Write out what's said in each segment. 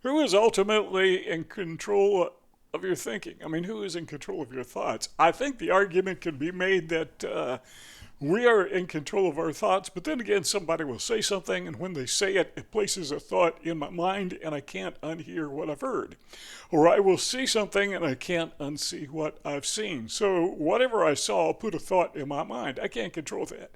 Who is ultimately in control of your thinking? I mean, who is in control of your thoughts? I think the argument can be made that we are in control of our thoughts, but then again, somebody will say something, and when they say it, it places a thought in my mind, and I can't unhear what I've heard. Or I will see something, and I can't unsee what I've seen. So whatever I saw put a thought in my mind. I can't control that.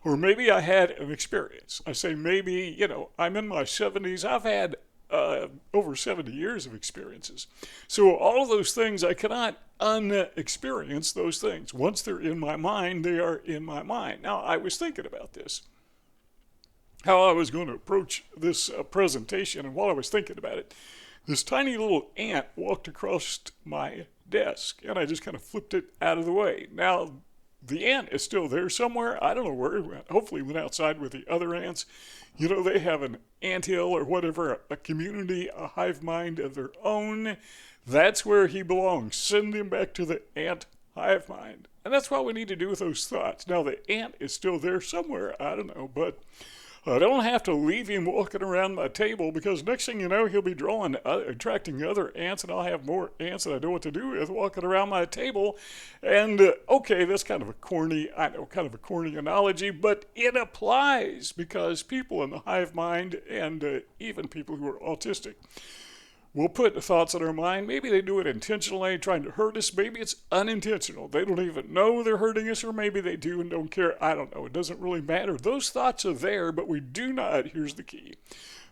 Or maybe I had an experience. I say maybe, I'm in my 70s. I've had over 70 years of experiences. So all of those things, I cannot unexperience those things. Once they're in my mind, they are in my mind. Now, I was thinking about this, how I was going to approach this presentation, and while I was thinking about it, this tiny little ant walked across my desk, and I just kind of flipped it out of the way. Now, the ant is still there somewhere. I don't know where it went. Hopefully, it went outside with the other ants. They have an anthill or whatever, a community, a hive mind of their own. That's where he belongs. Send him back to the ant hive mind. And that's what we need to do with those thoughts. Now, the ant is still there somewhere. I don't know, but I don't have to leave him walking around my table, because next thing you know, he'll be attracting other ants, and I'll have more ants that I know what to do with walking around my table. And okay, that's kind of a corny analogy, but it applies, because people in the hive mind, and even people who are autistic, we'll put thoughts in our mind. Maybe they do it intentionally, trying to hurt us. Maybe it's unintentional. They don't even know they're hurting us, or maybe they do and don't care. I don't know. It doesn't really matter. Those thoughts are there, but we do not, here's the key,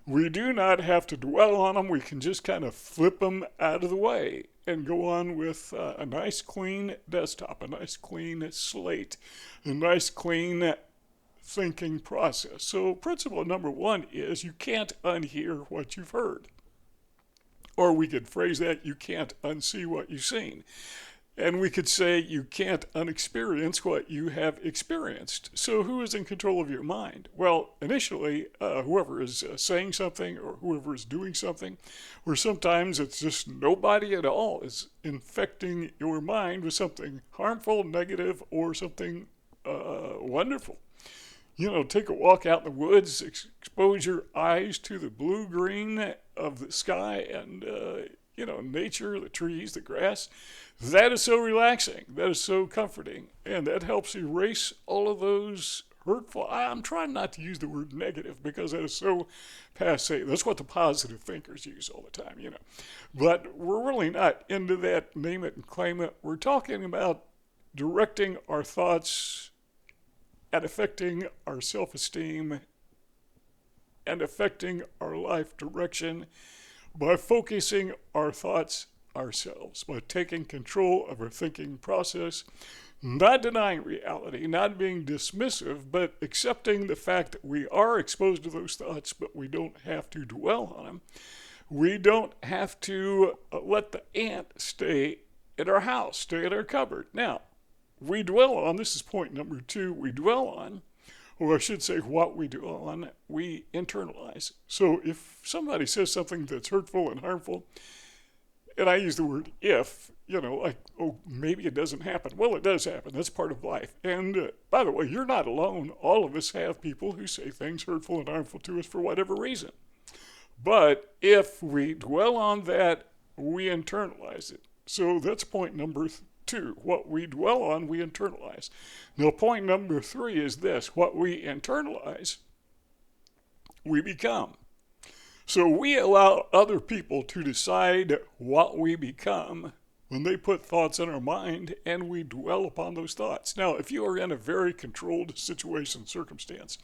we do not have to dwell on them. We can just kind of flip them out of the way and go on with a nice clean desktop, a nice clean slate, a nice clean thinking process. So principle number one is you can't unhear what you've heard. Or we could phrase that, you can't unsee what you've seen. And we could say you can't unexperience what you have experienced. So who is in control of your mind? Well, initially, whoever is saying something or whoever is doing something, or sometimes it's just nobody at all is infecting your mind with something harmful, negative, or something wonderful. Take a walk out in the woods, expose your eyes to the blue-green of the sky and, nature, the trees, the grass. That is so relaxing. That is so comforting. And that helps erase all of those hurtful. I'm trying not to use the word negative, because that is so passe. That's what the positive thinkers use all the time, But we're really not into that name it and claim it. We're talking about directing our thoughts and affecting our self-esteem and affecting our life direction by focusing our thoughts ourselves, by taking control of our thinking process, not denying reality, not being dismissive, but accepting the fact that we are exposed to those thoughts, but we don't have to dwell on them. We don't have to let the ant stay in our house, stay in our cupboard. Now, we dwell on, this is point number two, we dwell on, or I should say what we dwell on, we internalize. So if somebody says something that's hurtful and harmful, and I use the word if, like, oh, maybe it doesn't happen. Well, it does happen. That's part of life. And by the way, you're not alone. All of us have people who say things hurtful and harmful to us for whatever reason. But if we dwell on that, we internalize it. So that's point number two. What we dwell on, we internalize. Now, point number three is this. What we internalize, we become. So we allow other people to decide what we become when they put thoughts in our mind, and we dwell upon those thoughts. Now, if you are in a very controlled situation, circumstance,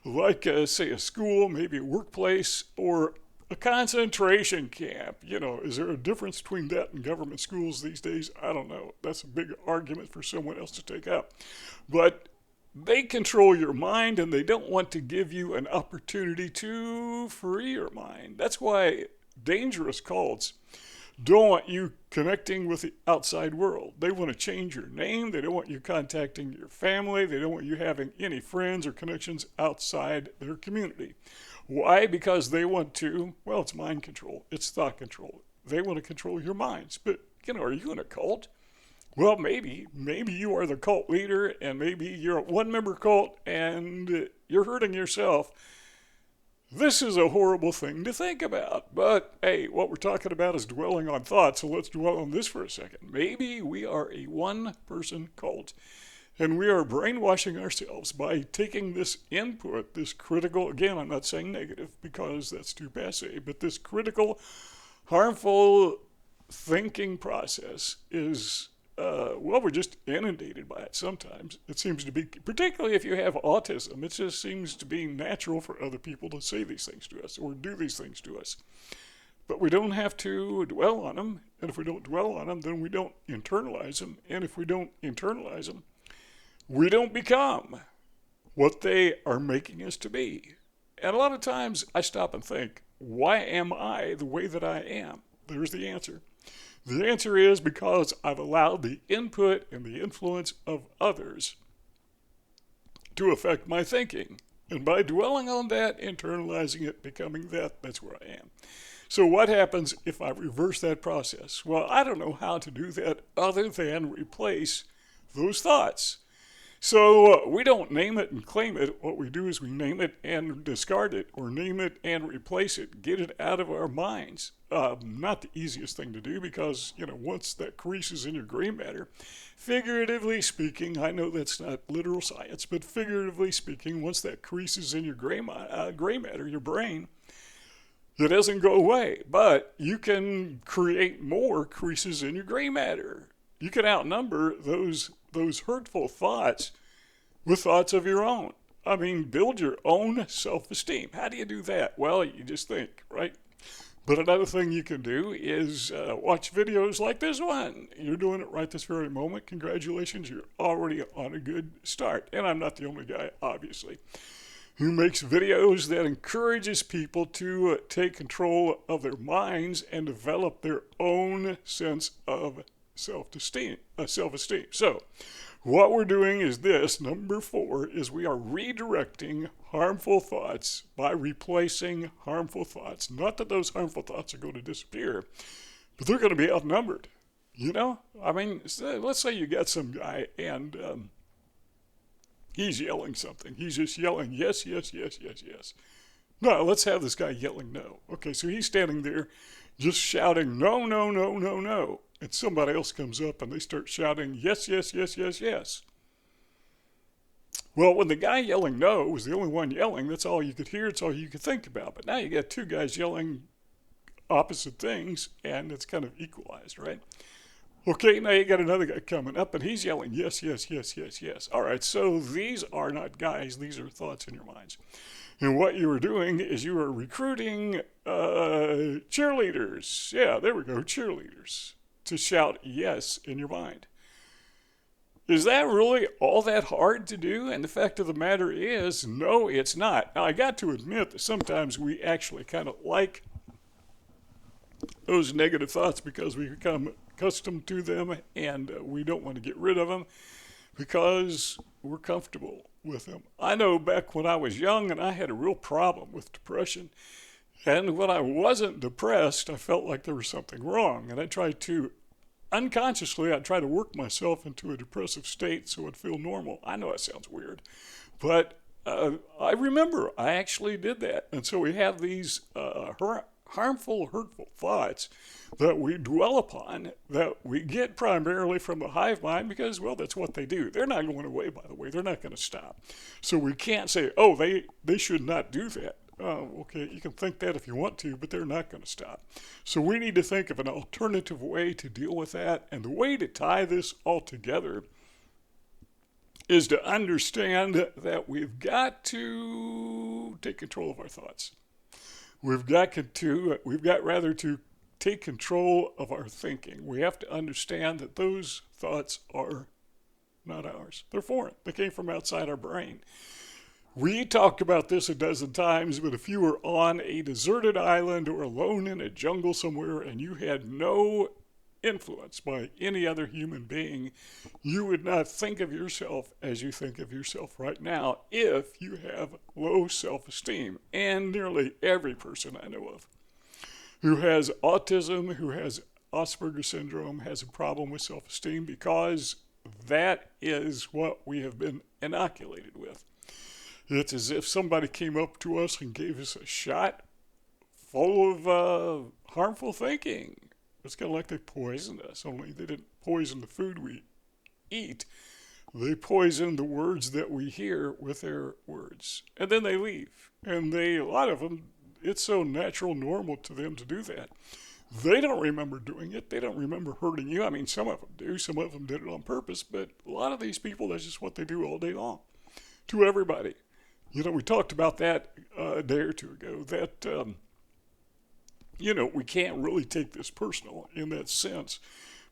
like, say, a school, maybe a workplace, or a concentration camp, is there a difference between that and government schools these days? I don't know. That's a big argument for someone else to take up. But they control your mind, and they don't want to give you an opportunity to free your mind. That's why dangerous cults don't want you connecting with the outside world. They want to change your name. They don't want you contacting your family. They don't want you having any friends or connections outside their community. Why? Because they want to, well, it's mind control. It's thought control. They want to control your minds. But, are you in a cult? Well, maybe you are the cult leader, and maybe you're a one-member cult, and you're hurting yourself. This is a horrible thing to think about, but hey, what we're talking about is dwelling on thoughts, so let's dwell on this for a second. Maybe we are a one-person cult, and we are brainwashing ourselves by taking this input, this critical, again, I'm not saying negative because that's too passe, but this critical, harmful thinking process is well, we're just inundated by it sometimes. It seems to be, particularly if you have autism, it just seems to be natural for other people to say these things to us or do these things to us. But we don't have to dwell on them. And if we don't dwell on them, then we don't internalize them. And if we don't internalize them, we don't become what they are making us to be. And a lot of times I stop and think, why am I the way that I am? There's the answer. The answer is because I've allowed the input and the influence of others to affect my thinking. And by dwelling on that, internalizing it, becoming that, that's where I am. So what happens if I reverse that process? Well, I don't know how to do that other than replace those thoughts. So we don't name it and claim it. What we do is we name it and discard it, or name it and replace it, get it out of our minds. Not the easiest thing to do because, once that creases in your gray matter, figuratively speaking, I know that's not literal science, but figuratively speaking, once that creases in your gray matter, your brain, it doesn't go away. But you can create more creases in your gray matter. You can outnumber those hurtful thoughts with thoughts of your own. I mean, build your own self-esteem. How do you do that? Well, you just think, right? But another thing you can do is watch videos like this one. You're doing it right this very moment. Congratulations, you're already on a good start. And I'm not the only guy, obviously, who makes videos that encourages people to take control of their minds and develop their own sense of self-esteem. So, what we're doing is this. Number 4 is we are redirecting harmful thoughts by replacing harmful thoughts. Not that those harmful thoughts are going to disappear, but they're going to be outnumbered. I mean, let's say you got some guy and he's yelling something. He's just yelling, yes, yes, yes, yes, yes. No, let's have this guy yelling no. Okay, so he's standing there just shouting no, no, no, no, no. And somebody else comes up and they start shouting yes, yes, yes, yes, yes. Well, when the guy yelling no was the only one yelling, that's all you could hear, it's all you could think about. But now you got two guys yelling opposite things, and it's kind of equalized, right? Okay, now you got another guy coming up, and he's yelling yes, yes, yes, yes, yes. All right, so these are not guys, these are thoughts in your minds. And what you were doing is you were recruiting cheerleaders. Yeah, there we go, cheerleaders, to shout yes in your mind. Is that really all that hard to do? And the fact of the matter is, no, it's not. Now, I got to admit that sometimes we actually kind of like those negative thoughts because we become accustomed to them and we don't want to get rid of them because we're comfortable with them. I know back when I was young and I had a real problem with depression. And when I wasn't depressed, I felt like there was something wrong. And I tried to, unconsciously, I'd try to work myself into a depressive state so I'd feel normal. I know that sounds weird. But I remember I actually did that. And so we have these harmful, hurtful thoughts that we dwell upon that we get primarily from the hive mind because, well, that's what they do. They're not going away, by the way. They're not going to stop. So we can't say, oh, they should not do that. Oh, okay, you can think that if you want to, but they're not going to stop. So we need to think of an alternative way to deal with that. And the way to tie this all together is to understand that we've got to take control of our thoughts. We've got to take control of our thinking. We have to understand that those thoughts are not ours. They're foreign. They came from outside our brain. We talked about this a dozen times, but if you were on a deserted island or alone in a jungle somewhere and you had no influence by any other human being, you would not think of yourself as you think of yourself right now if you have low self-esteem. And nearly every person I know of who has autism, who has Asperger syndrome, has a problem with self-esteem because that is what we have been inoculated with. It's as if somebody came up to us and gave us a shot full of harmful thinking. It's kind of like they poisoned us, only they didn't poison the food we eat. They poison the words that we hear with their words. And then they leave. And a lot of them, it's so natural, normal to them to do that. They don't remember doing it. They don't remember hurting you. I mean, some of them do. Some of them did it on purpose. But a lot of these people, that's just what they do all day long to everybody. You know, we talked about that a day or two ago, that, we can't really take this personal in that sense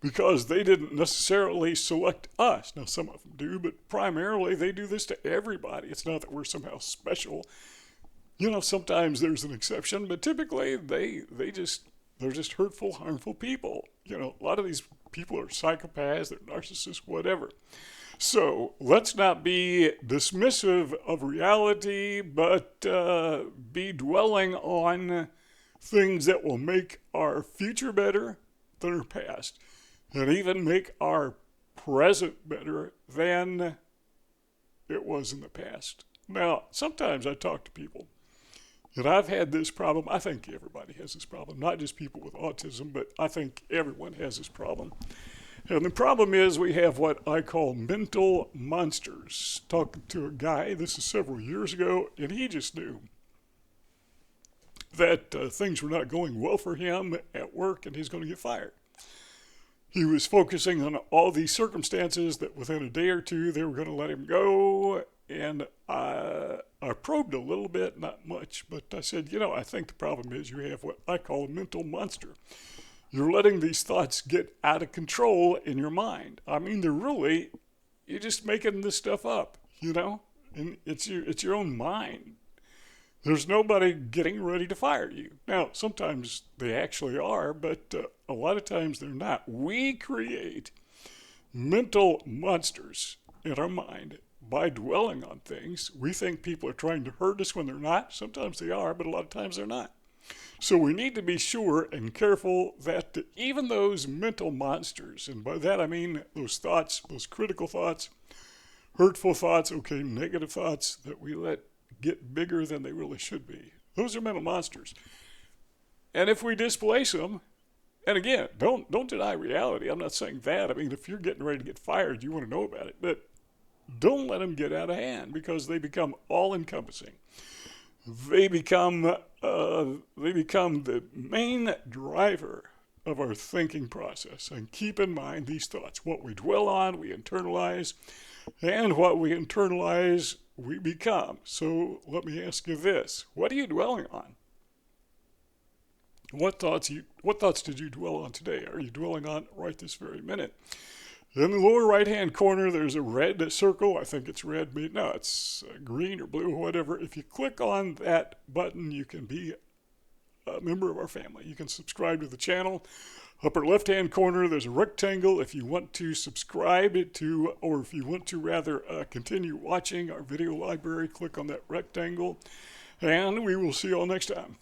because they didn't necessarily select us. Now, some of them do, but primarily they do this to everybody. It's not that we're somehow special. Sometimes there's an exception, but typically they're just hurtful, harmful people. A lot of these people are psychopaths, they're narcissists, whatever. So let's not be dismissive of reality, but be dwelling on things that will make our future better than our past, and even make our present better than it was in the past. Now, sometimes I talk to people, and I've had this problem. I think everybody has this problem, not just people with autism, but I think everyone has this problem. And the problem is we have what I call mental monsters. Talking to a guy, this is several years ago, and he just knew that things were not going well for him at work and he's going to get fired. He was focusing on all these circumstances that within a day or two they were going to let him go. And I probed a little bit, not much, but I said, I think the problem is you have what I call a mental monster. You're letting these thoughts get out of control in your mind. I mean, you're just making this stuff up, and it's your own mind. There's nobody getting ready to fire you. Now, sometimes they actually are, but a lot of times they're not. We create mental monsters in our mind by dwelling on things. We think people are trying to hurt us when they're not. Sometimes they are, but a lot of times they're not. So we need to be sure and careful that even those mental monsters, and by that I mean those thoughts, those critical thoughts, hurtful thoughts, negative thoughts that we let get bigger than they really should be. Those are mental monsters. And if we displace them, and again, don't deny reality. I'm not saying that. I mean, if you're getting ready to get fired, you want to know about it. But don't let them get out of hand because they become all-encompassing. They become the main driver of our thinking process. And keep in mind these thoughts. What we dwell on, we internalize, and what we internalize, we become. So let me ask you this. What are you dwelling on? What thoughts did you dwell on today? Are you dwelling on right this very minute? In the lower right-hand corner, there's a red circle. I think it's red. No, it's green or blue or whatever. If you click on that button, you can be a member of our family. You can subscribe to the channel. Upper left-hand corner, there's a rectangle. If you want to subscribe to, or if you want to rather continue watching our video library, click on that rectangle. And we will see you all next time.